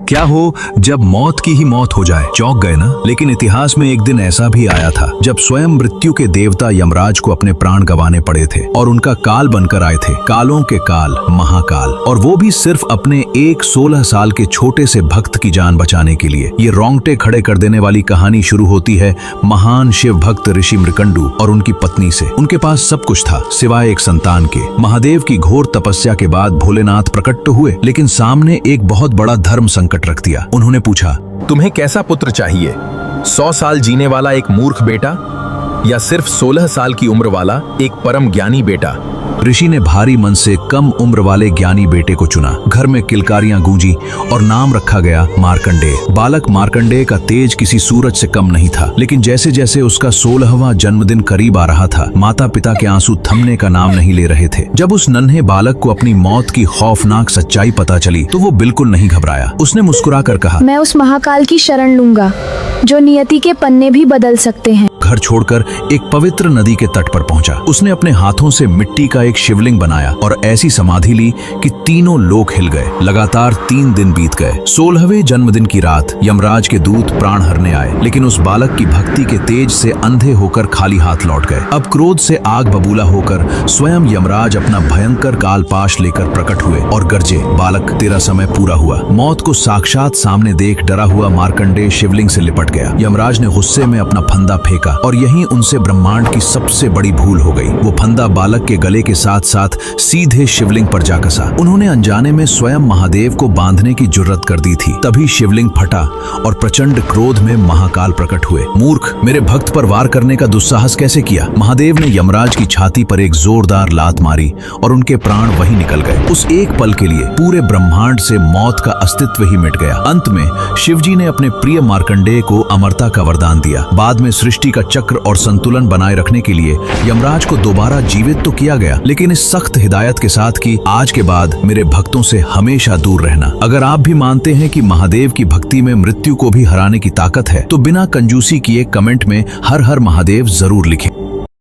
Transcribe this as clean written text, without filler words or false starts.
क्या हो जब मौत की ही मौत हो जाए। चौंक गए ना। लेकिन इतिहास में एक दिन ऐसा भी आया था जब स्वयं मृत्यु के देवता यमराज को अपने प्राण गंवाने पड़े थे और उनका काल बनकर आए थे, कालों के काल महाकाल, और वो भी सिर्फ अपने एक 16 साल के छोटे से भक्त की जान बचाने के लिए। ये रोंगटे खड़े कर देने वाली कहानी शुरू होती है महान शिव भक्त ऋषि मृकंडू और उनकी पत्नी से। उनके पास सब कुछ था सिवाय एक संतान के। महादेव की घोर तपस्या के बाद भोलेनाथ प्रकट तो हुए, लेकिन सामने एक बहुत बड़ा धर्म संकट रख दिया। उन्होंने पूछा, तुम्हें कैसा पुत्र चाहिए? 100 साल जीने वाला एक मूर्ख बेटा या सिर्फ 16 साल की उम्र वाला एक परम ज्ञानी बेटा? ऋषि ने भारी मन से कम उम्र वाले ज्ञानी बेटे को चुना। घर में किलकारियां गूंजी और नाम रखा गया मार्कंडेय। बालक मार्कंडेय का तेज किसी सूरज से कम नहीं था, लेकिन जैसे जैसे उसका 16वां जन्मदिन करीब आ रहा था, माता पिता के आंसू थमने का नाम नहीं ले रहे थे। जब उस नन्हे बालक को अपनी मौत की खौफनाक सच्चाई पता चली तो वो बिल्कुल नहीं घबराया। उसने मुस्कुराकर कहा, मैं उस महाकाल की शरण लूंगा जो नियति के पन्ने भी बदल सकते हैं। घर छोड़कर एक पवित्र नदी के तट पर पहुंचा। उसने अपने हाथों से मिट्टी का एक शिवलिंग बनाया और ऐसी समाधि ली कि तीनों लोक हिल गए। लगातार 3 दिन बीत गए। 16वें जन्मदिन की रात यमराज के दूत प्राण हरने आए, लेकिन उस बालक की भक्ति के तेज से अंधे होकर खाली हाथ लौट गए। अब क्रोध से आग बबूला होकर स्वयं यमराज अपना भयंकर कालपाश लेकर प्रकट हुए और गरजे, बालक तेरा समय पूरा हुआ। मौत को साक्षात सामने देख डरा हुआ मार्कंडेय शिवलिंग से लिपट गया। यमराज ने गुस्से में अपना फंदा फेंका और यहीं उनसे ब्रह्मांड की सबसे बड़ी भूल हो गई। वो फंदा बालक के गले के साथ साथ सीधे शिवलिंग पर जा कसा। उन्होंने अनजाने में स्वयं महादेव को बांधने की जुर्रत कर दी थी। तभी शिवलिंग फटा और प्रचंड क्रोध में महाकाल प्रकट हुए। मूर्ख, मेरे भक्त पर वार करने का दुस्साहस कैसे किया? महादेव ने यमराज की छाती पर एक जोरदार लात मारी और उनके प्राण वहीं निकल गए। उस एक पल के लिए पूरे ब्रह्मांड से मौत का अस्तित्व ही मिट गया। अंत में शिवजी ने अपने प्रिय मार्कंडेय को अमरता का वरदान दिया। बाद में सृष्टि का चक्र और संतुलन बनाए रखने के लिए यमराज को दोबारा जीवित तो किया गया, लेकिन इस सख्त हिदायत के साथ कि आज के बाद मेरे भक्तों से हमेशा दूर रहना। अगर आप भी मानते हैं कि महादेव की भक्ति में मृत्यु को भी हराने की ताकत है तो बिना कंजूसी किए कमेंट में हर हर महादेव जरूर लिखें।